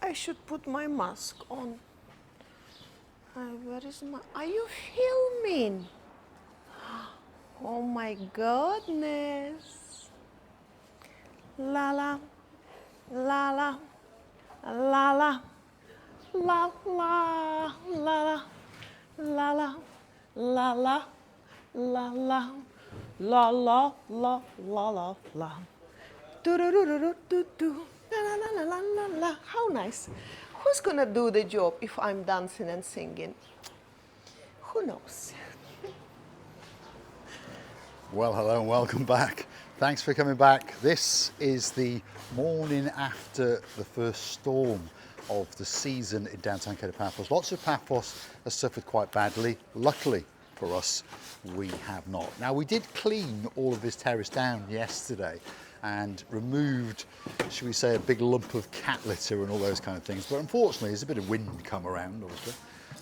I should put my mask on. Where is my... Are you filming? Oh my goodness. La la, la la, la la, la la, la la, la la, la la, la la, la la, la la la la. Do do do do do do. La la la la la la. How nice. Who's gonna do the job if I'm dancing and singing? Who knows? Well, hello and welcome back. Thanks for coming back. This is the morning after the first storm of the season in downtown Cape Paphos. Lots of Paphos has suffered quite badly. Luckily for us, we have not. Now, we did clean all of this terrace down yesterday and removed, should we say, a big lump of cat litter and all those kind of things. But unfortunately, there's a bit of wind come around, obviously.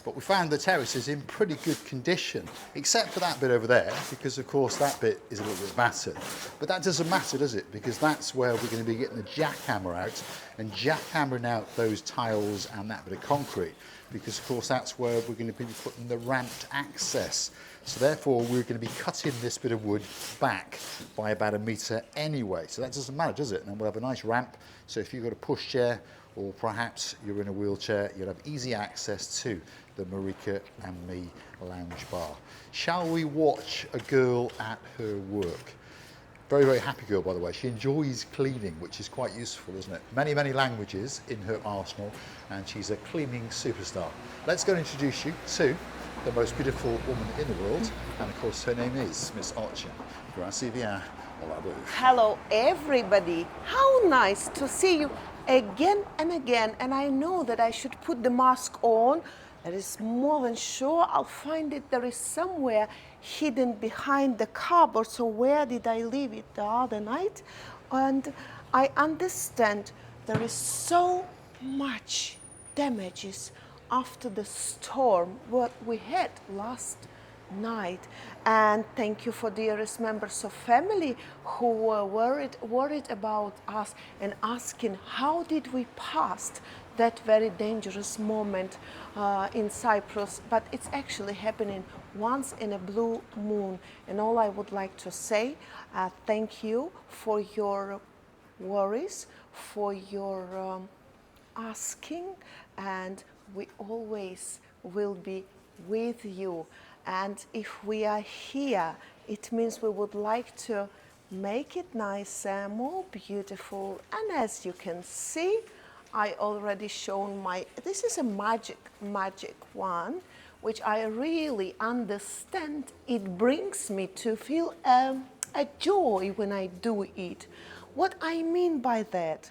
But we found the terrace is in pretty good condition, except for that bit over there, because of course that bit is a little bit battered. But that doesn't matter, does it? Because that's where we're going to be getting the jackhammer out and jackhammering out those tiles and that bit of concrete, because of course that's where we're going to be putting the ramped access. So therefore we're going to be cutting this bit of wood back by about 1 metre anyway. So that doesn't matter, does it? And we'll have a nice ramp. So if you've got a pushchair, or perhaps you're in a wheelchair, you'll have easy access to the Marika and me lounge bar. Shall we watch a girl at her work? Very, very happy girl, by the way. She enjoys cleaning, which is quite useful, isn't it? Many, many languages in her arsenal, and she's a cleaning superstar. Let's go and introduce you to the most beautiful woman in the world, and of course her name is Miss Arin. Grazie bien. Hello, everybody. How nice to see you again and again. And I know that I should put the mask on. That is more than sure. I'll find it. There is somewhere hidden behind the cupboard. So where did I leave it the other night? And I understand there is so much damages after the storm what we had last night. And thank you for dearest members of family who were worried about us and asking how did we pass that very dangerous moment in Cyprus. But it's actually happening once in a blue moon. And all I would like to say, thank you for your worries, for your asking, and we always will be with you. And if we are here, it means we would like to make it nicer, more beautiful. And as you can see, I already shown this is a magic one, which I really understand. It brings me to feel a joy when I do it. What I mean by that,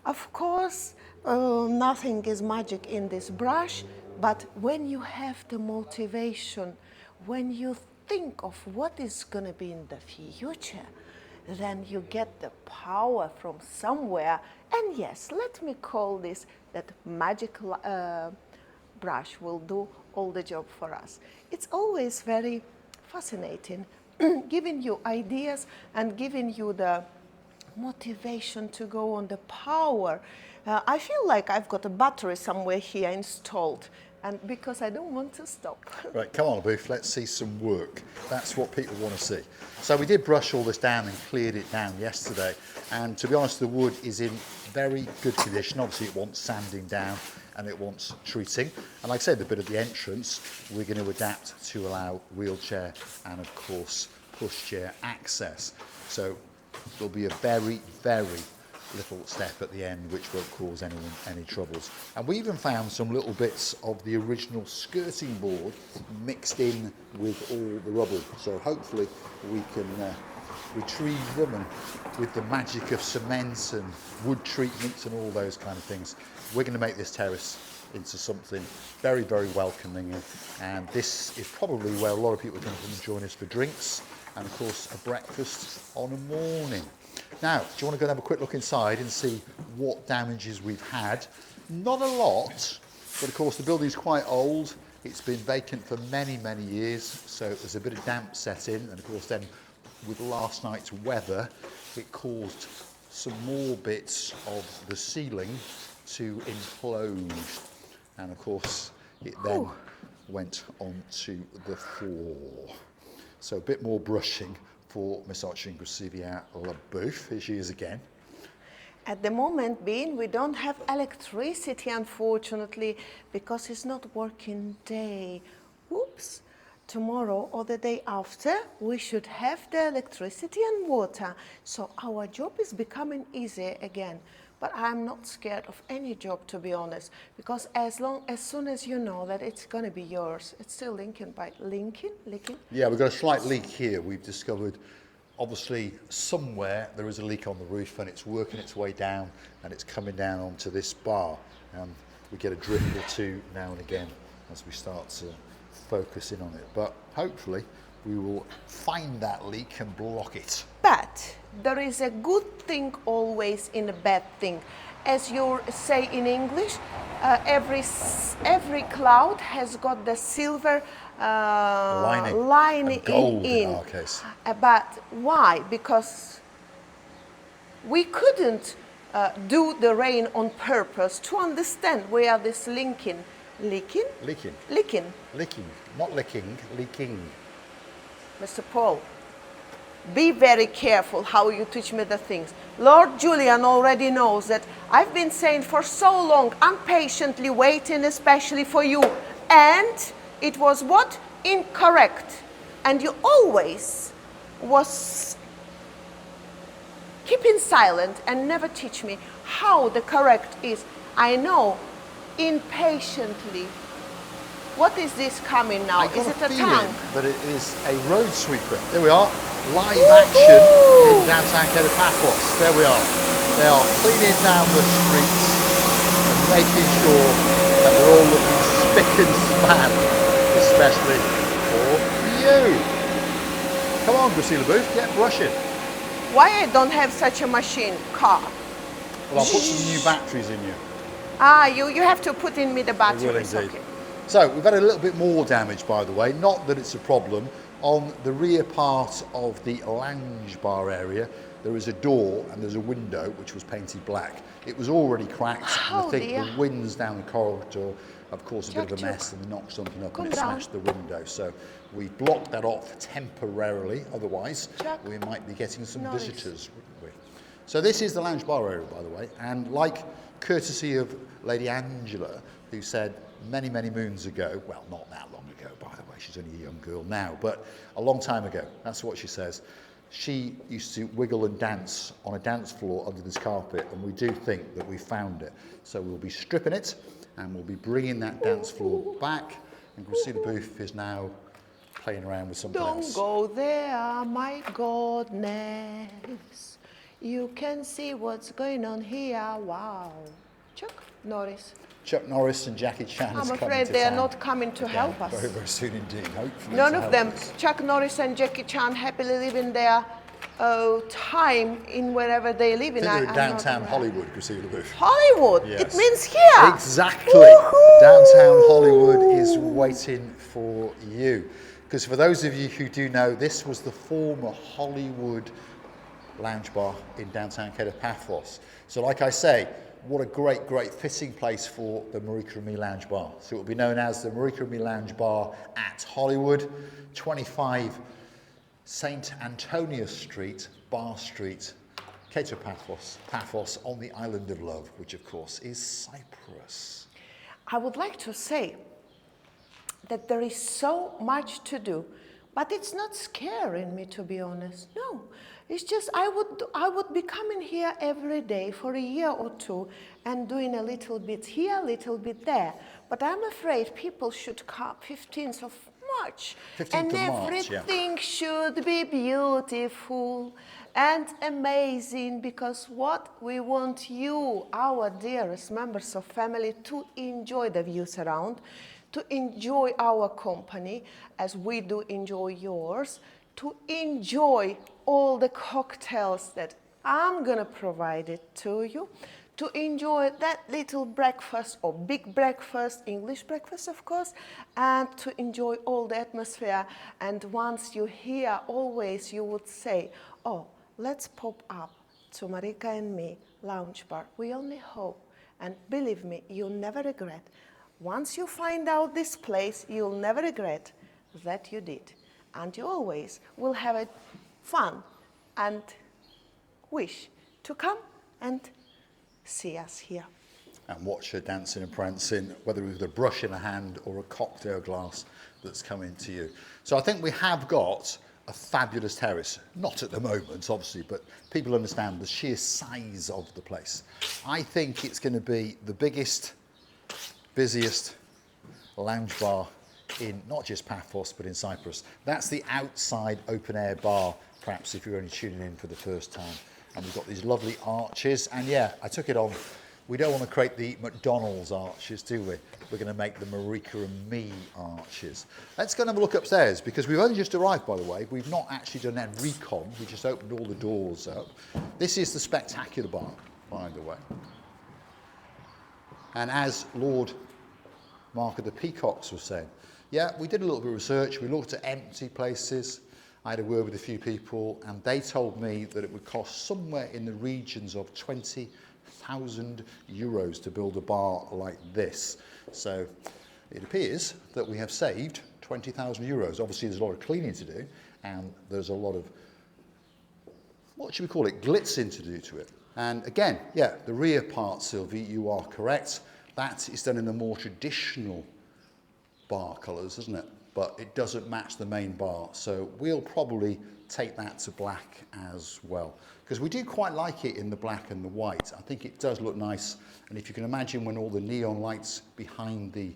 of course, nothing is magic in this brush, but when you have the motivation, when you think of what is going to be in the future, then you get the power from somewhere. And yes, let me call this that magic brush will do all the job for us. It's always very fascinating, giving you ideas and giving you the motivation to go on, the power. I feel like I've got a battery somewhere here installed, and because I don't want to stop. Right, come on, Booth, let's see some work. That's what people want to see. So we did brush all this down and cleared it down yesterday, and to be honest, the wood is in very good condition. Obviously it wants sanding down and it wants treating. And like I said, the bit at the entrance, we're going to adapt to allow wheelchair and of course pushchair access. So there'll be a very, very little step at the end which won't cause anyone any troubles. And we even found some little bits of the original skirting board mixed in with all the rubble. So hopefully we can retrieve them, and with the magic of cement and wood treatments and all those kind of things, we're going to make this terrace into something very, very welcoming. And this is probably where a lot of people are going to come and join us for drinks and of course a breakfast on a morning. Now, do you want to go and have a quick look inside and see what damages we've had? Not a lot, but of course the building's quite old. It's been vacant for many, many years, so there's a bit of damp set in, and of course then with last night's weather, it caused some more bits of the ceiling to implode. And of course, it then went onto the floor. So a bit more brushing for Miss Arin LaBeouf. Here she is again. At the moment being, we don't have electricity, unfortunately, because it's not working day. Oops. Tomorrow or the day after, we should have the electricity and water. So our job is becoming easier again. But I'm not scared of any job, to be honest, because as soon as you know that it's going to be yours, it's still linking. Yeah, we've got a slight leak here. We've discovered, obviously, somewhere there is a leak on the roof and it's working its way down and it's coming down onto this bar. And we get a drip or two now and again as we start to focus in on it. But hopefully we will find that leak and block it. But there is a good thing always in a bad thing. As you say in English, every cloud has got the silver lining gold in our case. But why? Because we couldn't do the rain on purpose to understand where this leaking. Leaking. Not licking, leaking. Mr. Paul, be very careful how you teach me the things. Lord Julian already knows that I've been saying for so long, I'm patiently waiting, especially for you. And it was what? Incorrect. And you always was keeping silent and never teach me how the correct is. I know, impatiently. What is this coming now? Is it a tank? That it is a road sweeper. There we are, live action in downtown Paphos. There we are. They are cleaning down the streets and making sure that they're all looking spick and span, especially for you. Come on, Priscilla Booth, get brushing. Why I don't have such a machine, car? Well, I'll put some new batteries in you. Ah, you have to put in me the batteries. I will indeed. Okay. So we've had a little bit more damage, by the way, not that it's a problem. On the rear part of the lounge bar area, there is a door and there's a window which was painted black. It was already cracked, and I think the winds down the corridor, of course, a bit of a mess, and knocked something up and it smashed the window. So we blocked that off temporarily, otherwise we might be getting some visitors, wouldn't we? So this is the lounge bar area, by the way, and like courtesy of Lady Angela, who said many, many moons ago, well, not that long ago, by the way, she's only a young girl now, but a long time ago, that's what she says. She used to wiggle and dance on a dance floor under this carpet, and we do think that we found it. So we'll be stripping it, and we'll be bringing that dance floor back, and Christina Booth is now playing around with something else. Don't go there, my goodness. You can see what's going on here. Wow. Chuck Norris. Chuck Norris and Jackie Chan. I'm afraid they are not coming to help us. Very, very soon indeed, hopefully. None of them. Chuck Norris and Jackie Chan happily living their time in wherever they live in. I think they're downtown Hollywood, Christina Booth. Hollywood? Yes. It means here. Exactly. Woohoo! Downtown Hollywood is waiting for you. Because for those of you who do know, this was the former Hollywood lounge bar in downtown Paphos. So like I say, what a great, great fitting place for the Marika and Me Lounge Bar. So it will be known as the Marika and Me Lounge Bar at Hollywood, 25 St. Antonius Street, Bar Street, Paphos, on the island of love, which of course is Cyprus. I would like to say that there is so much to do, but it's not scaring me, to be honest. No, it's just I would be coming here every day for a year or two and doing a little bit here, a little bit there. But I'm afraid people should come 15th of March. 15th and of March, everything should be beautiful and amazing, because what we want you, our dearest members of family, to enjoy the views around, to enjoy our company as we do enjoy yours, to enjoy all the cocktails that I'm gonna provide it to you, to enjoy that little breakfast or big breakfast, English breakfast of course, and to enjoy all the atmosphere. And once you're here, always you would say, oh, let's pop up to Marika and Me Lounge Bar. We only hope And believe me, you'll never regret. Once you find out this place, you'll never regret that you did. And you always will have it fun and wish to come and see us here. And watch her dancing and prancing, whether with a brush in a hand or a cocktail glass that's coming to you. So I think we have got a fabulous terrace. Not at the moment, obviously, but people understand the sheer size of the place. I think it's going to be the biggest, busiest lounge bar in not just Paphos, but in Cyprus. That's the outside open air bar, perhaps if you're only tuning in for the first time. And we've got these lovely arches. And yeah, I took it on. We don't want to create the McDonald's arches, do we? We're going to make the Marika and me arches. Let's go and have a look upstairs, because we've only just arrived, by the way. We've not actually done a recon. We just opened all the doors up. This is the spectacular bar, by the way. And as Lord Mark of the Peacocks was saying, yeah, we did a little bit of research. We looked at empty places. I had a word with a few people, and they told me that it would cost somewhere in the regions of 20,000 euros to build a bar like this. So it appears that we have saved 20,000 euros. Obviously, there's a lot of cleaning to do, and there's a lot of, what should we call it, glitzing to do to it. And again, yeah, the rear part, Sylvie, you are correct. That is done in the more traditional bar colours, isn't it? But it doesn't match the main bar. So we'll probably take that to black as well, because we do quite like it in the black and the white. I think it does look nice. And if you can imagine when all the neon lights behind the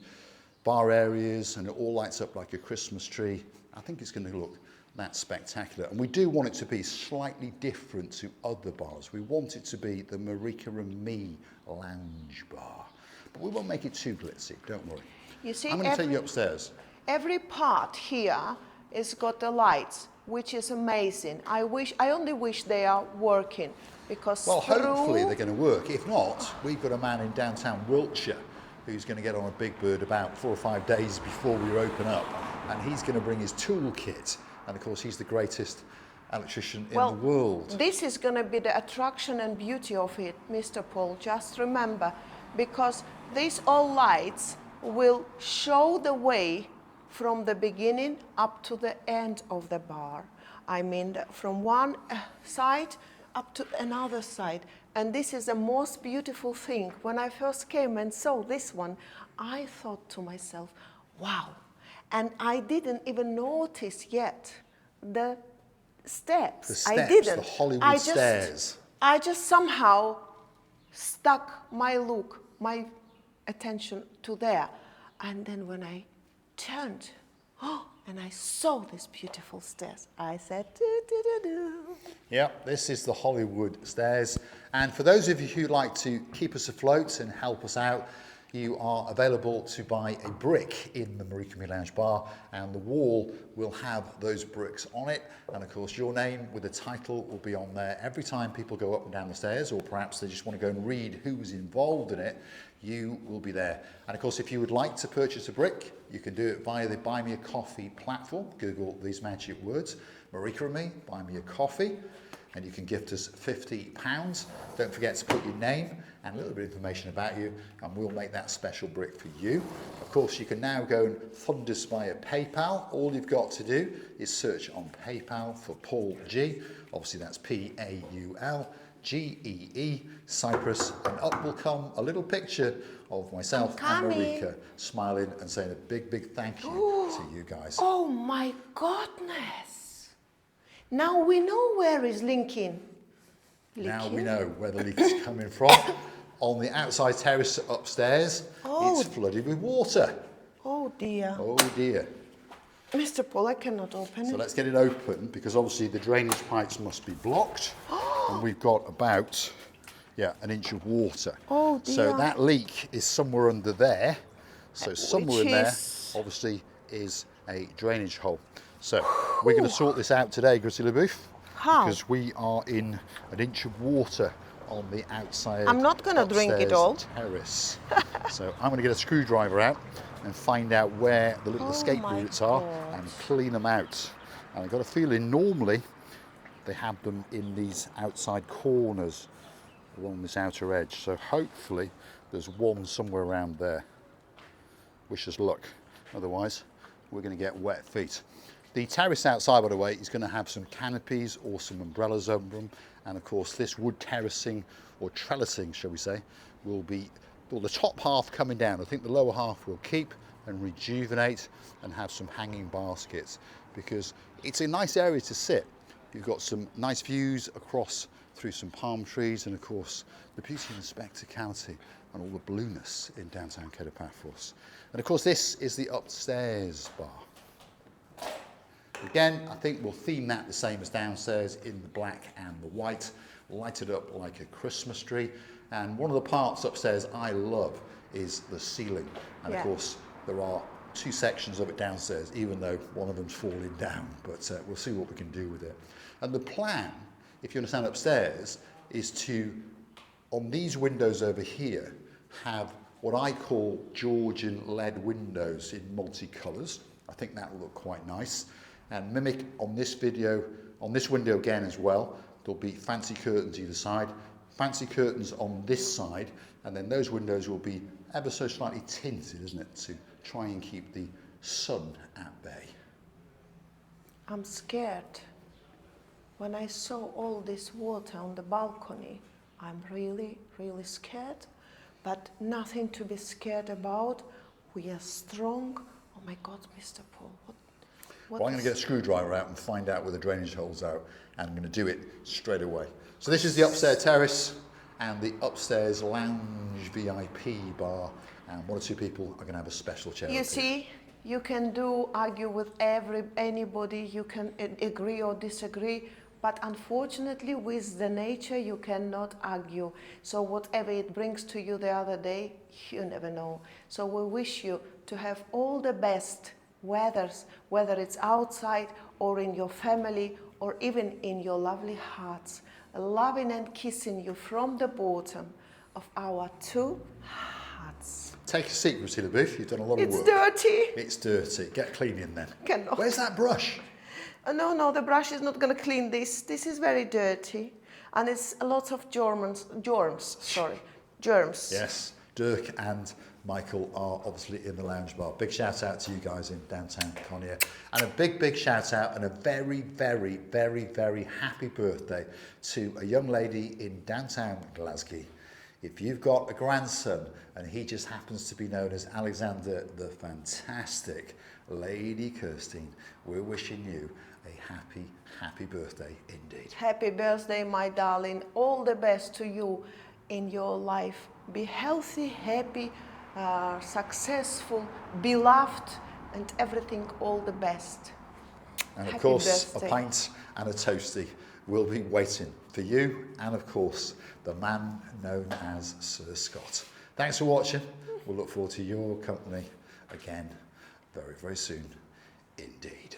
bar areas and it all lights up like a Christmas tree, I think it's going to look that spectacular. And we do want it to be slightly different to other bars. We want it to be the Marika and me lounge bar. But we won't make it too glitzy, don't worry. You see, I'm going to take you upstairs. Every part here has got the lights, which is amazing. I only wish they are working, because well, hopefully they're going to work. If not, we've got a man in downtown Wiltshire who's going to get on a big bird about 4 or 5 days before we open up, and he's going to bring his toolkit. And of course, he's the greatest electrician in the world. This is going to be the attraction and beauty of it, Mr. Paul. Just remember, because these all lights will show the way from the beginning up to the end of the bar. I mean, from one side up to another side. And this is the most beautiful thing. When I first came and saw this one, I thought to myself, wow. And I didn't even notice yet the steps. The steps, I didn't. the Hollywood stairs. I just somehow stuck my look, my attention to there. And then when I turned, and I saw these beautiful stairs, I said, do. Yeah, this is the Hollywood stairs. And for those of you who like to keep us afloat and help us out, you are available to buy a brick in the Marika Me Lounge Bar, and the wall will have those bricks on it. And of course, your name with a title will be on there. Every time people go up and down the stairs, or perhaps they just want to go and read who was involved in it, you will be there. And of course, if you would like to purchase a brick, you can do it via the Buy Me a Coffee platform. Google these magic words, Marika and me, buy me a coffee, and you can gift us £50. Don't forget to put your name and a little bit of information about you, and we'll make that special brick for you. Of course, you can now go and fund us via PayPal. All you've got to do is search on PayPal for Paul G. Obviously, that's PAULGEE, Cyprus, and up will come a little picture of myself and Marika smiling and saying a big, big thank you to you guys. Oh my goodness. Now we know where is Lincoln. Now we know where the leak is coming from. On the outside terrace upstairs, it's flooded with water. Oh dear. Oh dear. Mr. Paul, I cannot open it. So let's get it open, because obviously the drainage pipes must be blocked. And we've got about, an inch of water. Oh dear. So that leak is somewhere under there. So somewhere in there, obviously, is a drainage hole. So we're going to sort this out today, Gritty LaBouffe. How? Because we are in an inch of water on the outside. I'm not going to drink it all. Terrace. So I'm going to get a screwdriver out and find out where the little escape routes are and clean them out. And I've got a feeling normally they have them in these outside corners. along this outer edge. So hopefully there's one somewhere around there. Wish us luck. Otherwise, we're going to get wet feet. The terrace outside, by the way, is going to have some canopies or some umbrellas over them. And of course, this wood terracing or trellising, shall we say, will be, well, the top half coming down. I think the lower half will keep and rejuvenate and have some hanging baskets, because it's a nice area to sit. You've got some nice views across through some palm trees, and of course the beauty and the spectacality and all the blueness in downtown Paphos. And of course this is the upstairs bar. Again, I think we'll theme that the same as downstairs in the black and the white, lighted up like a Christmas tree. And one of the parts upstairs I love is the ceiling. And of course there are two sections of it downstairs, even though one of them's falling down, but we'll see what we can do with it. And the plan, if you understand upstairs, is to, on these windows over here, have what I call Georgian lead windows in multicolours. I think that will look quite nice. And mimic on this video, on this window again as well, there'll be fancy curtains either side, fancy curtains on this side, and then those windows will be ever so slightly tinted, isn't it, to try and keep the sun at bay. I'm scared. When I saw all this water on the balcony, I'm really, really scared, but nothing to be scared about. We are strong. Oh my God, Mr. Paul, what Well, I'm going to get a screwdriver out and find out where the drainage hole's out, and I'm going to do it straight away. So this is the upstairs terrace and the upstairs lounge VIP bar, and one or two people are going to have a special chair. You see, you can argue with anybody, you can agree or disagree, but unfortunately with the nature you cannot argue. So whatever it brings to you the other day, you never know. So we wish you to have all the best weathers, whether it's outside or in your family or even in your lovely hearts, loving and kissing you from the bottom of our two hearts. Take a seat, Priscilla Booth. You've done a lot of work. It's dirty. It's dirty. Get cleaning then. Cannot. Where's that brush? No, the brush is not going to clean this. This is very dirty. And it's a lot of germs. Yes, Dirk and Michael are obviously in the lounge bar. Big shout out to you guys in downtown Conia. And a big shout out and a very happy birthday to a young lady in downtown Glasgow. If you've got a grandson and he just happens to be known as Alexander the Fantastic, Lady Kirstine, we're wishing you a happy birthday indeed. Happy birthday, my darling. All the best to you in your life. Be healthy, happy, successful, beloved, and everything all the best. And of Happy course, birthday. a pint and a toasty will be waiting for you and of course the man known as Sir Scott. Thanks for watching. We'll look forward to your company again very soon indeed.